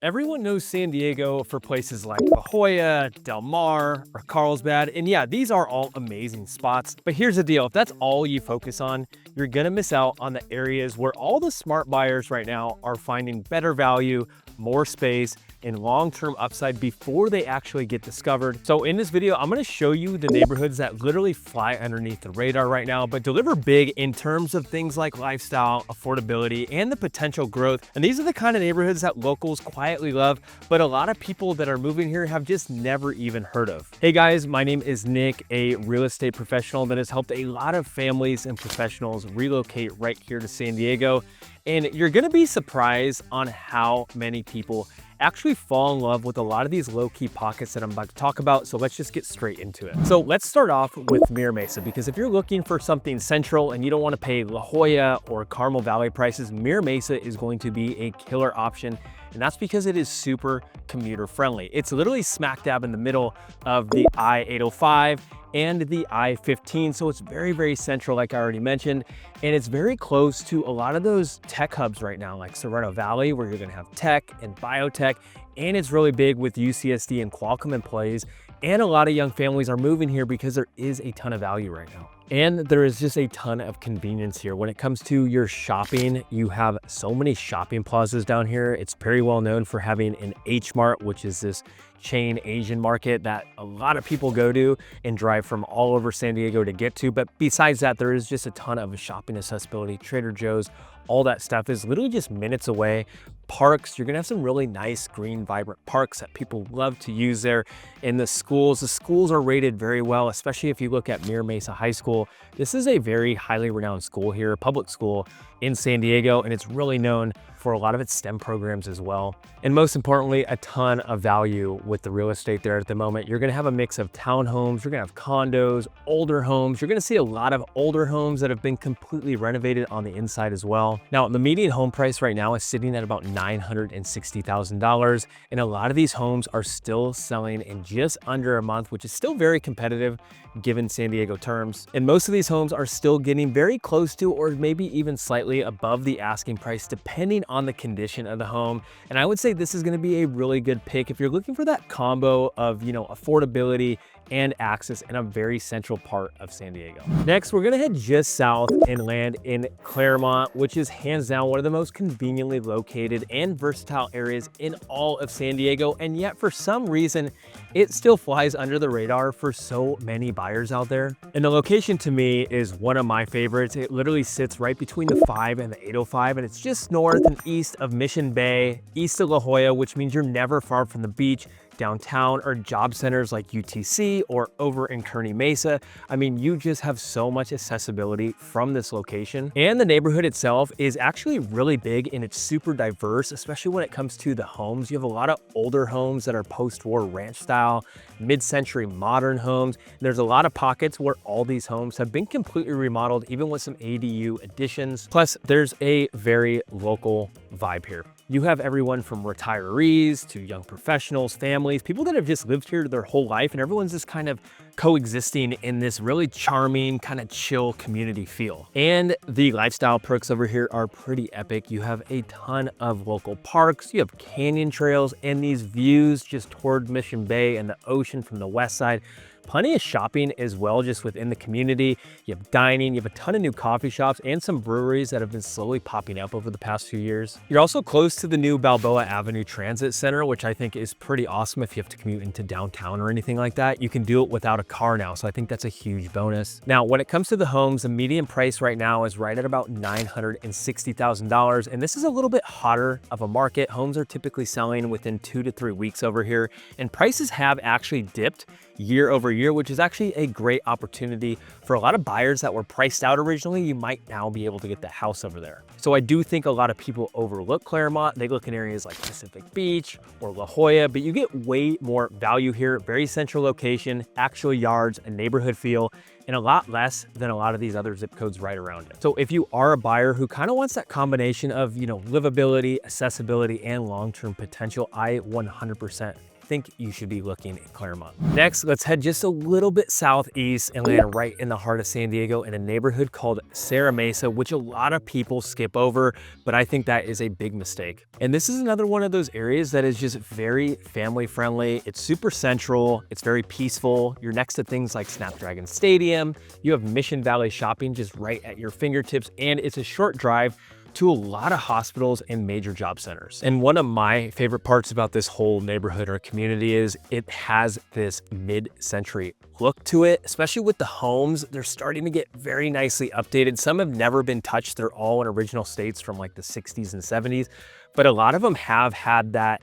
Everyone knows San Diego for places like La Jolla, Del Mar, or Carlsbad, and yeah, these are all amazing spots. But here's the deal, if that's all you focus on, you're gonna miss out on the areas where all the smart buyers right now are finding better value, more space, and long-term upside before they actually get discovered. So in this video, I'm gonna show you the neighborhoods that literally fly underneath the radar right now, but deliver big in terms of things like lifestyle, affordability, and the potential growth. And these are the kind of neighborhoods that locals quietly love, but a lot of people that are moving here have just never even heard of. Hey guys, my name is Nick, a real estate professional that has helped a lot of families and professionals relocate right here to San Diego. And you're gonna be surprised on how many people actually fall in love with a lot of these low-key pockets that I'm about to talk about. So let's just get straight into it. So let's start off with Mira Mesa, because if you're looking for something central and you don't want to pay La Jolla or Carmel Valley prices, Mira Mesa is going to be a killer option. And that's because it is super commuter friendly. It's literally smack dab in the middle of the I-805 and the I-15. So it's very, very central, like I already mentioned. And it's very close to a lot of those tech hubs right now, like Sorrento Valley, where you're gonna have tech and biotech. And it's really big with UCSD and Qualcomm employees. And a lot of young families are moving here because there is a ton of value right now. And there is just a ton of convenience here. When it comes to your shopping, you have so many shopping plazas down here. It's very well known for having an H Mart, which is this chain Asian market that a lot of people go to and drive from all over San Diego to get to. But besides that, there is just a ton of shopping accessibility. Trader Joe's, all that stuff is literally just minutes away. Parks, you're gonna have some really nice green vibrant parks that people love to use there. In the schools are rated very well, especially if you look at Mira Mesa High School. This is a very highly renowned school here, public school in San Diego, and it's really known for a lot of its STEM programs as well. And most importantly, a ton of value with the real estate there at the moment. You're gonna have a mix of townhomes, you're gonna have condos, older homes. You're gonna see a lot of older homes that have been completely renovated on the inside as well. Now, the median home price right now is sitting at about $960,000. And a lot of these homes are still selling in just under a month, which is still very competitive given San Diego terms. And most of these homes are still getting very close to, or maybe even slightly above the asking price, depending on the condition of the home. And I would say this is going to be a really good pick if you're looking for that combo of, affordability and access in a very central part of San Diego. Next, we're gonna head just south and land in Claremont, which is hands down one of the most conveniently located and versatile areas in all of San Diego. And yet for some reason, it still flies under the radar for so many buyers out there. And the location to me is one of my favorites. It literally sits right between the 5 and the 805, and it's just north and east of Mission Bay, east of La Jolla, which means you're never far from the beach, downtown, or job centers like UTC or over in Kearny Mesa. I mean, you just have so much accessibility from this location. And the neighborhood itself is actually really big and it's super diverse, especially when it comes to the homes. You have a lot of older homes that are post-war ranch style, mid-century modern homes. There's a lot of pockets where all these homes have been completely remodeled, even with some ADU additions. Plus, there's a very local vibe here. You have everyone from retirees to young professionals, families, people that have just lived here their whole life, and everyone's just kind of coexisting in this really charming, kind of chill community feel. And the lifestyle perks over here are pretty epic. You have a ton of local parks, you have canyon trails, and these views just toward Mission Bay and the ocean from the west side. Plenty of shopping as well just within the community. You have dining, you have a ton of new coffee shops and some breweries that have been slowly popping up over the past few years. You're also close to the new Balboa Avenue Transit Center, which I think is pretty awesome if you have to commute into downtown or anything like that. You can do it without a car now, so I think that's a huge bonus. Now, when it comes to the homes, the median price right now is right at about $960,000, and this is a little bit hotter of a market. Homes are typically selling within 2 to 3 weeks over here, and prices have actually dipped year over year, which is actually a great opportunity for a lot of buyers that were priced out originally. You might now be able to get the house over there. So I do think a lot of people overlook Claremont. They look in areas like Pacific Beach or La Jolla, but you get way more value here. Very central location, actual yards, a neighborhood feel, and a lot less than a lot of these other zip codes right around it. So if you are a buyer who kind of wants that combination of, livability, accessibility, and long-term potential, I 100% think you should be looking at Claremont. Next, let's head just a little bit southeast and land right in the heart of San Diego in a neighborhood called Serra Mesa, which a lot of people skip over, but I think that is a big mistake. And this is another one of those areas that is just very family friendly. It's super central, it's very peaceful. You're next to things like Snapdragon Stadium. You have Mission Valley shopping just right at your fingertips, and it's a short drive to a lot of hospitals and major job centers. And one of my favorite parts about this whole neighborhood or community is it has this mid-century look to it, especially with the homes. They're starting to get very nicely updated. Some have never been touched. They're all in original states from like the 60s and 70s, but a lot of them have had that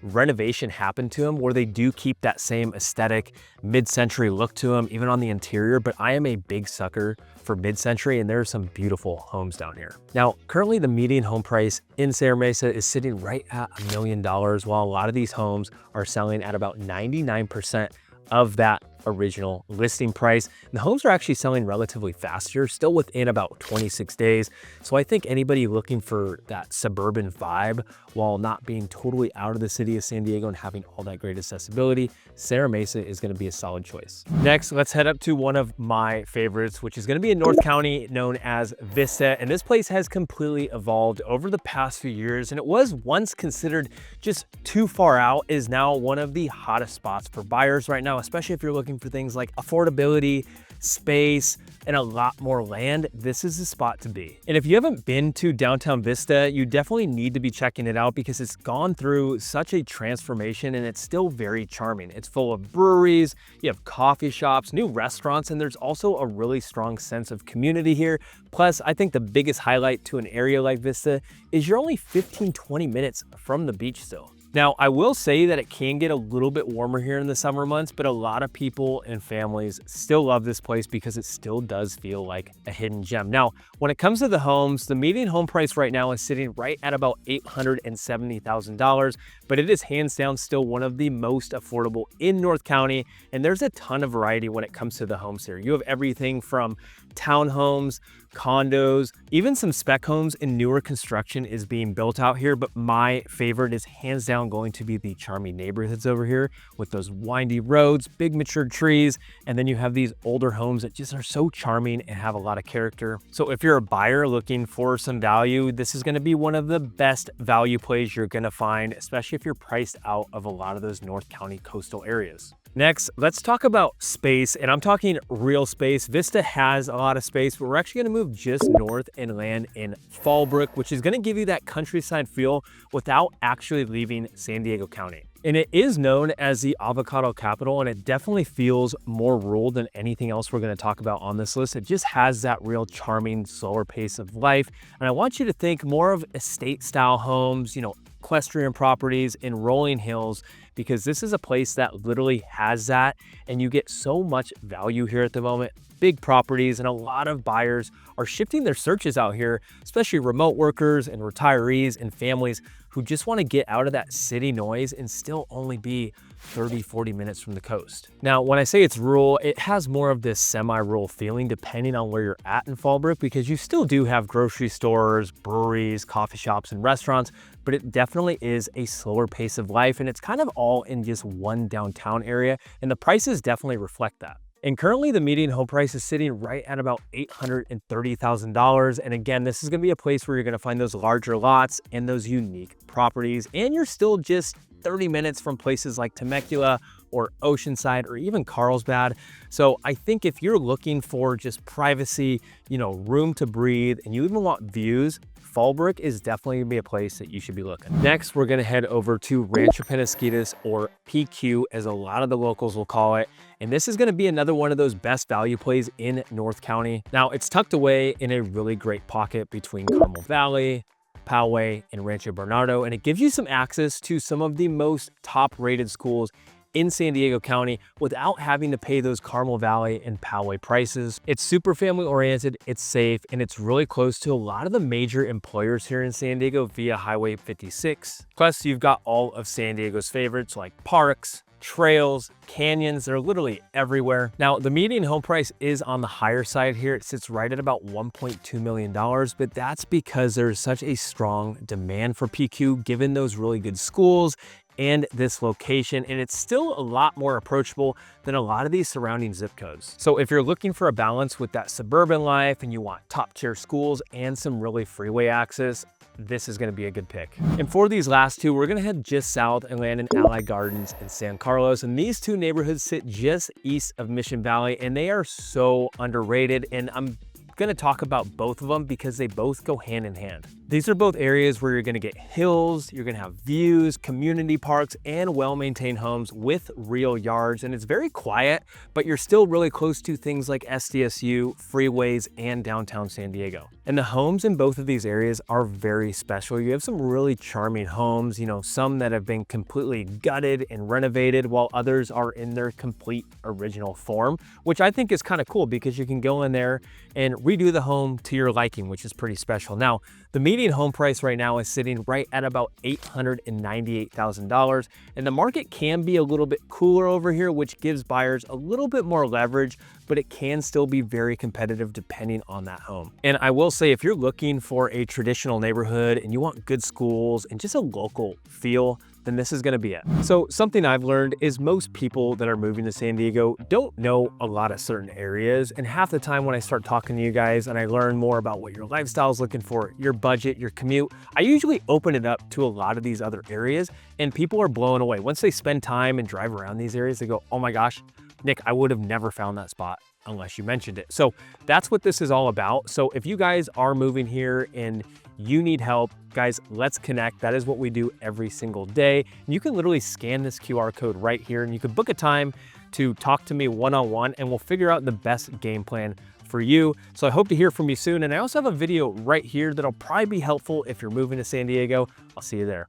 renovation happen to them where they do keep that same aesthetic mid-century look to them, even on the interior. But I am a big sucker for mid-century, and there are some beautiful homes down here. Now, currently the median home price in Serra Mesa is sitting right at $1 million, while a lot of these homes are selling at about 99% of that original listing price. And the homes are actually selling relatively fast here, still within about 26 days. So I think anybody looking for that suburban vibe while not being totally out of the city of San Diego and having all that great accessibility, Serra Mesa is going to be a solid choice. Next, let's head up to one of my favorites, which is going to be in North County, known as Vista. And this place has completely evolved over the past few years, and it was once considered just too far out, is now one of the hottest spots for buyers right now, especially if you're looking for things like affordability, space, and a lot more land. This is the spot to be. And if you haven't been to downtown Vista, you definitely need to be checking it out because it's gone through such a transformation and it's still very charming. It's full of breweries, you have coffee shops, new restaurants, and there's also a really strong sense of community here. Plus, I think the biggest highlight to an area like Vista is you're only 15-20 minutes from the beach still. Now, I will say that it can get a little bit warmer here in the summer months, but a lot of people and families still love this place because it still does feel like a hidden gem. Now, when it comes to the homes, the median home price right now is sitting right at about $870,000, but it is hands down still one of the most affordable in North County, and there's a ton of variety when it comes to the homes here. You have everything from townhomes, condos, even some spec homes and newer construction is being built out here. But my favorite is hands down going to be the charming neighborhoods over here with those windy roads, big mature trees, and then you have these older homes that just are so charming and have a lot of character. So if you're a buyer looking for some value, this is going to be one of the best value plays you're going to find, especially if you're priced out of a lot of those North County coastal areas. Next, let's talk about space, and I'm talking real space. Vista has a lot of space, but we're actually going to move just north and land in Fallbrook, which is going to give you that countryside feel without actually leaving San Diego County. And it is known as the avocado capital, and it definitely feels more rural than anything else we're going to talk about on this list. It just has that real charming, slower pace of life. And I want you to think more of estate style homes, equestrian properties in rolling hills, because this is a place that literally has that, and you get so much value here at the moment. Big properties, and a lot of buyers are shifting their searches out here, especially remote workers and retirees and families who just want to get out of that city noise and still only be 30-40 minutes from the coast. Now, when I say it's rural, it has more of this semi-rural feeling depending on where you're at in Fallbrook, because you still do have grocery stores, breweries, coffee shops, and restaurants, but it definitely is a slower pace of life, and it's kind of all in just one downtown area, and the prices definitely reflect that. And currently the median home price is sitting right at about $830,000. And again, this is going to be a place where you're going to find those larger lots and those unique properties. And you're still just 30 minutes from places like Temecula or Oceanside or even Carlsbad. So I think if you're looking for just privacy, room to breathe, and you even want views, Fallbrook is definitely gonna be a place that you should be looking. Next, we're gonna head over to Rancho Penasquitos, or PQ as a lot of the locals will call it. And this is gonna be another one of those best value plays in North County. Now, it's tucked away in a really great pocket between Carmel Valley, Poway, and Rancho Bernardo, and it gives you some access to some of the most top-rated schools in San Diego County without having to pay those Carmel Valley and Poway prices. It's super family oriented, it's safe, and it's really close to a lot of the major employers here in San Diego via Highway 56. Plus, you've got all of San Diego's favorites like parks, trails, canyons. They're literally everywhere. Now, the median home price is on the higher side here. It sits right at about $1.2 million, but that's because there's such a strong demand for PQ given those really good schools and this location, and it's still a lot more approachable than a lot of these surrounding zip codes. So if you're looking for a balance with that suburban life and you want top tier schools and some really freeway access, this is going to be a good pick. And for these last two, we're going to head just south and land in Allied Gardens and San Carlos. And these two neighborhoods sit just east of Mission Valley, and they are so underrated. And I'm going to talk about both of them because they both go hand in hand. These are both areas where you're going to get hills, you're going to have views, community parks, and well-maintained homes with real yards. And it's very quiet, but you're still really close to things like SDSU, freeways, and downtown San Diego. And the homes in both of these areas are very special. You have some really charming homes, you know, some that have been completely gutted and renovated, while others are in their complete original form, which I think is kind of cool because you can go in there and redo the home to your liking, which is pretty special. Now, the median home price right now is sitting right at about $898,000, and the market can be a little bit cooler over here, which gives buyers a little bit more leverage, but it can still be very competitive depending on that home. And I will say, if you're looking for a traditional neighborhood and you want good schools and just a local feel, then this is going to be it. So something I've learned is most people that are moving to San Diego don't know a lot of certain areas. And half the time when I start talking to you guys and I learn more about what your lifestyle is looking for, your budget, your commute, I usually open it up to a lot of these other areas, and people are blown away. Once they spend time and drive around these areas, they go, oh my gosh, Nick, I would have never found that spot unless you mentioned it. So that's what this is all about. So if you guys are moving here and you need help, guys, let's connect. That is what we do every single day. And you can literally scan this QR code right here, and you can book a time to talk to me one-on-one, and we'll figure out the best game plan for you. So I hope to hear from you soon. And I also have a video right here that'll probably be helpful if you're moving to San Diego. I'll see you there.